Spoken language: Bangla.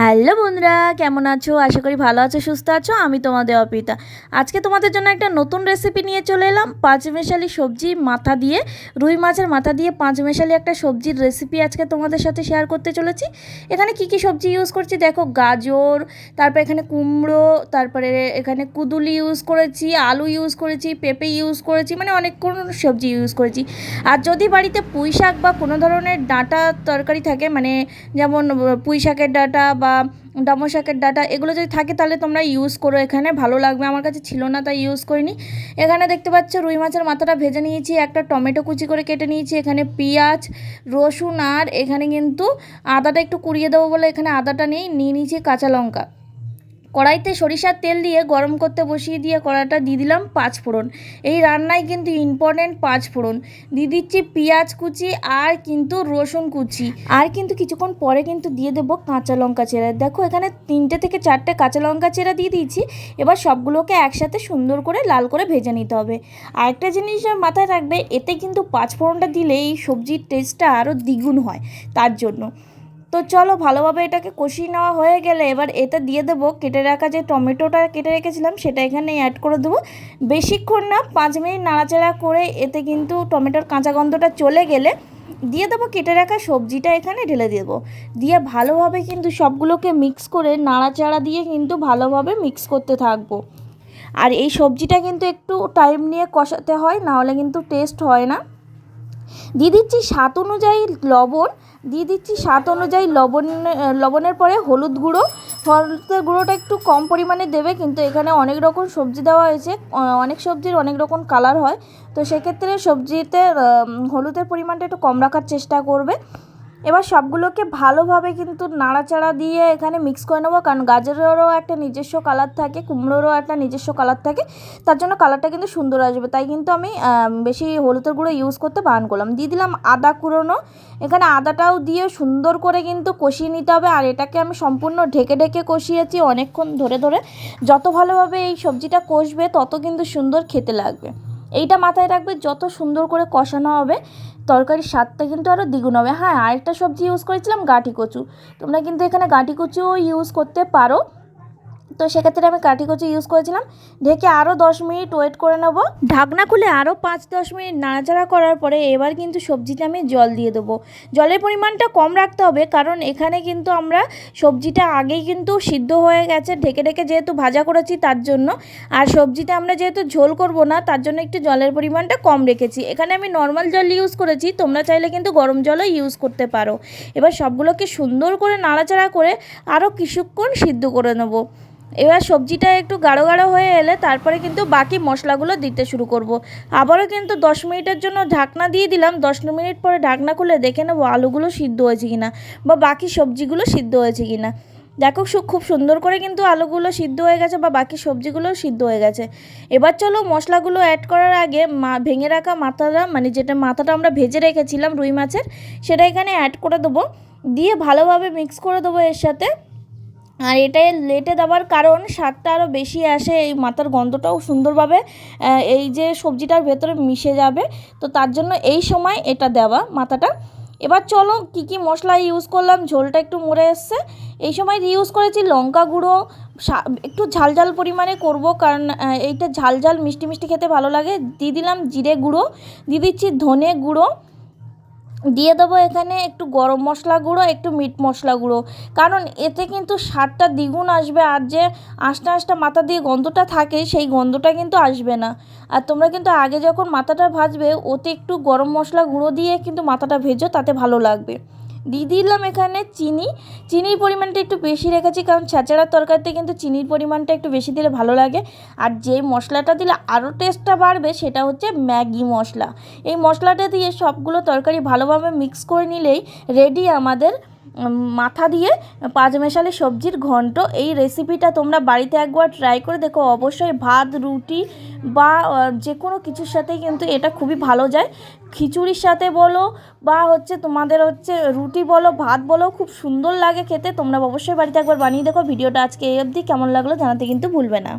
হ্যালো বন্ধুরা, কেমন আছো? আশা করি ভালো আছো, সুস্থ আছো। আমি তোমাদের অর্পিতা। আজকে তোমাদের জন্য একটা নতুন রেসিপি নিয়ে চলে এলাম। পাঁচমেশালি সবজি মাথা দিয়ে, রুই মাছের মাথা দিয়ে পাঁচমেশালি একটা সবজির রেসিপি আজকে তোমাদের সাথে শেয়ার করতে চলেছি। এখানে কি কি সবজি ইউজ করছি দেখো, গাজর, তারপর এখানে কুমড়ো, তারপরে এখানে কুদুলি ইউজ করেছি, আলু ইউজ করেছি, পেঁপে ইউজ করেছি, মানে অনেক কোনো সবজি ইউজ করেছি। আর যদি বাড়িতে পুঁই শাক বা কোনো ধরনের ডাঁটা তরকারি থাকে, মানে যেমন পুঁই শাকের ডাঁটা বা ডামো শাকের ডাঁটা, এগুলো যদি থাকে তাহলে তোমরা ইউজ করো, এখানে ভালো লাগবে। আমার কাছে ছিল না তাই ইউজ করিনি। এখানে দেখতে পাচ্ছ রুই মাছের মাথাটা ভেজে নিয়েছি, একটা টমেটো কুচি করে কেটে নিয়েছি, এখানে পেঁয়াজ, রসুন, আর এখানে কিন্তু আদাটা একটু কুড়িয়ে দেবো বলে এখানে আদাটা নিয়ে নিয়েছি কাঁচা লঙ্কা। কড়াইতে সরিষার তেল দিয়ে গরম করতে বসিয়ে দিয়ে কড়াটা দিয়ে দিলাম পাঁচফোড়ন। এই রান্নায় কিন্তু ইম্পর্টেন্ট পাঁচফোড়ন। দিয়ে দিচ্ছি পেঁয়াজ কুচি আর কিন্তু রসুন কুচি, আর কিন্তু কিছুক্ষণ পরে কিন্তু দিয়ে দেবো কাঁচা লঙ্কা চেরা। দেখো এখানে 3টে থেকে 4টে কাঁচা লঙ্কা চেরা দিয়ে দিয়েছি। এবার সবগুলোকে একসাথে সুন্দর করে লাল করে ভেজে নিতে হবে। আরেকটা জিনিস মাথায় রাখবে, এতে কিন্তু পাঁচফোড়নটা দিলে এই সবজির টেস্টটা আরও দ্বিগুণ হয়, তার জন্য। তো চলো, ভালোভাবে এটাকে কষিয়ে নেওয়া হয়ে গেলে এবার এটা দিয়ে দেবো কেটে রাখা যে টমেটোটা কেটে রেখেছিলাম সেটা এখানে অ্যাড করে দেবো। বেশিক্ষণ না, 5 মিনিট নাড়াচাড়া করে এতে কিন্তু টমেটোর কাঁচা গন্ধটা চলে গেলে দিয়ে দেবো কেটে রাখা সবজিটা, এখানে ঢেলে দেবো। দিয়ে ভালোভাবে কিন্তু সবগুলোকে মিক্স করে নাড়াচাড়া দিয়ে কিন্তু ভালোভাবে মিক্স করতে থাকবো। আর এই সবজিটা কিন্তু একটু টাইম নিয়ে কষাতে হয়, নাহলে কিন্তু টেস্ট হয় না। দিয়ে দিচ্ছি স্বাদ অনুযায়ী লবণ, দিয়ে দিচ্ছি স্বাদ অনুযায়ী লবণের পরে হলুদের গুঁড়োটা একটু কম পরিমাণে দেবে, কিন্তু এখানে অনেক রকম সবজি দেওয়া হয়েছে, অনেক সবজির অনেক রকম কালার হয়, তো সেক্ষেত্রে সবজিতে হলুদের পরিমাণটা একটু কম রাখার চেষ্টা করবে। এবার সবগুলোকে ভালোভাবে কিন্তু নাড়াচাড়া দিয়ে এখানে মিক্স করে নেবো, কারণ গাজরেরও একটা নিজস্ব কালার থাকে, কুমড়োরও একটা নিজস্ব কালার থাকে, তার জন্য কালারটা কিন্তু সুন্দর আসবে। তাই কিন্তু আমি বেশি হলুদের গুঁড়ো ইউজ করতে বারণ করলাম। দিয়ে দিলাম আদা কুড়োনো, এখানে আদাটাও দিয়ে সুন্দর করে কিন্তু কষিয়ে নিতে হবে। আর এটাকে আমি সম্পূর্ণ ঢেকে ঢেকে কষিয়েছি অনেকক্ষণ ধরে ধরে। যত ভালোভাবে এই সবজিটা কষবে তত কিন্তু সুন্দর খেতে লাগবে। এইটা মাথায় রাখবে, যত সুন্দর করে কষানো হবে তরকারির স্বাদটা কিন্তু আরও দ্বিগুণ হবে। হ্যাঁ, আরেকটা সবজি ইউজ করেছিলাম গাঁটি কচু, তোমরা কিন্তু এখানে গাঁটি কচুও ইউজ করতে পারো, তো সেক্ষেত্রে আমি কাঠি কচু ইউজ করেছিলাম। ঢেকে আরও 10 মিনিট ওয়েট করে নেব। ঢাকনা খুলে আরও 5-10 মিনিট নাড়াচাড়া করার পরে এবার কিন্তু সবজিতে আমি জল দিয়ে দেবো। জলের পরিমাণটা কম রাখতে হবে, কারণ এখানে কিন্তু আমরা সবজিটা আগেই কিন্তু সিদ্ধ হয়ে গেছে, ঢেকে ঢেকে যেহেতু ভাজা করেছি তার জন্য। আর সবজিতে আমরা যেহেতু ঝোল করব না, তার জন্য একটু জলের পরিমাণটা কম রেখেছি। এখানে আমি নর্মাল জল ইউজ করেছি, তোমরা চাইলে কিন্তু গরম জলও ইউজ করতে পারো। এবার সবগুলোকে সুন্দর করে নাড়াচাড়া করে আরও কিছুক্ষণ সিদ্ধ করে নেব। এবার সবজিটা একটু গাঢ় গাঢ় হয়ে এলে তারপরে কিন্তু বাকি মশলাগুলো দিতে শুরু করব। আবারও কিন্তু 10 মিনিটের জন্য ঢাকনা দিয়ে দিলাম। 10 মিনিট পরে ঢাকনা খুলে দেখে নেবো আলুগুলো সিদ্ধ হয়েছে কিনা বা বাকি সবজিগুলো সিদ্ধ হয়েছে কিনা। দেখো খুব সুন্দর করে কিন্তু আলুগুলো সিদ্ধ হয়ে গেছে বা বাকি সবজিগুলোও সিদ্ধ হয়ে গেছে। এবার চলো মশলাগুলো অ্যাড করার আগে ভেঙে রাখা মাথাটা, মানে যেটা মাথাটা আমরা ভেজে রেখেছিলাম রুই মাছের, সেটা এখানে অ্যাড করে দেবো। দিয়ে ভালোভাবে মিক্স করে দেবো এর সাথে। আর এটাই লেটে দেওয়ার কারণ স্বাদটা আরও বেশি আসে, এই মাথার গন্ধটাও সুন্দরভাবে এই যে সবজিটার ভেতরে মিশে যাবে, তো তার জন্য এই সময় এটা দেওয়া মাথাটা। এবার চলো কী কী মশলা ইউজ করলাম, ঝোলটা একটু মরে এসছে। এই সময় ইউজ করেছি লঙ্কা গুঁড়ো, একটু ঝাল ঝাল পরিমাণে করব, কারণ এইটা ঝাল ঝাল মিষ্টি মিষ্টি খেতে ভালো লাগে। দিয়ে দিলাম জিরে গুঁড়ো, দিয়ে দিচ্ছি ধনে গুঁড়ো, দিয়ে দেবো এখানে একটু গরম মশলা গুঁড়ো, একটু মিট মশলা গুঁড়ো, কারণ এতে কিন্তু স্বাদটা দ্বিগুণ আসবে। আর যে আস্টা আস্টা মাথা দিয়ে গন্ধটা থাকে সেই গন্ধটা কিন্তু আসবে না। আর তোমরা কিন্তু আগে যখন মাথাটা ভাজবে ওতে একটু গরম মশলা গুঁড়ো দিয়ে কিন্তু মাথাটা ভেজো, তাতে ভালো লাগবে। দিয়ে দিলাম এখানে চিনির পরিমাণটা একটু বেশি রেখেছি, কারণ ছেঁচড়ার তরকারিতে কিন্তু চিনির পরিমাণটা একটু বেশি দিলে ভালো লাগে। আর যে মশলাটা দিলে আরও টেস্টটা বাড়বে সেটা হচ্ছে ম্যাগি মশলা। এই মশলাটা দিয়ে সবগুলো তরকারি ভালোভাবে মিক্স করে নিলেই রেডি আমাদের মাথা দিয়ে পাঁচমেশালি সবজির ঘন্ট। এই রেসিপিটা তোমরা বাড়িতে একবার ট্রাই করে দেখো, অবশ্যই ভাত, রুটি বা যে কোনো কিছুর সাথেই কিন্তু এটা খুবই ভালো যায়। খিচুড়ির সাথে বলো বা তোমাদের রুটি বলো, ভাত বলো, খুব সুন্দর লাগে খেতে। তোমরা অবশ্যই বাড়িতে একবার বানিয়ে দেখো। ভিডিওটা আজকে এই অবধি, কেমন লাগলো জানাতে কিন্তু ভুলবে না।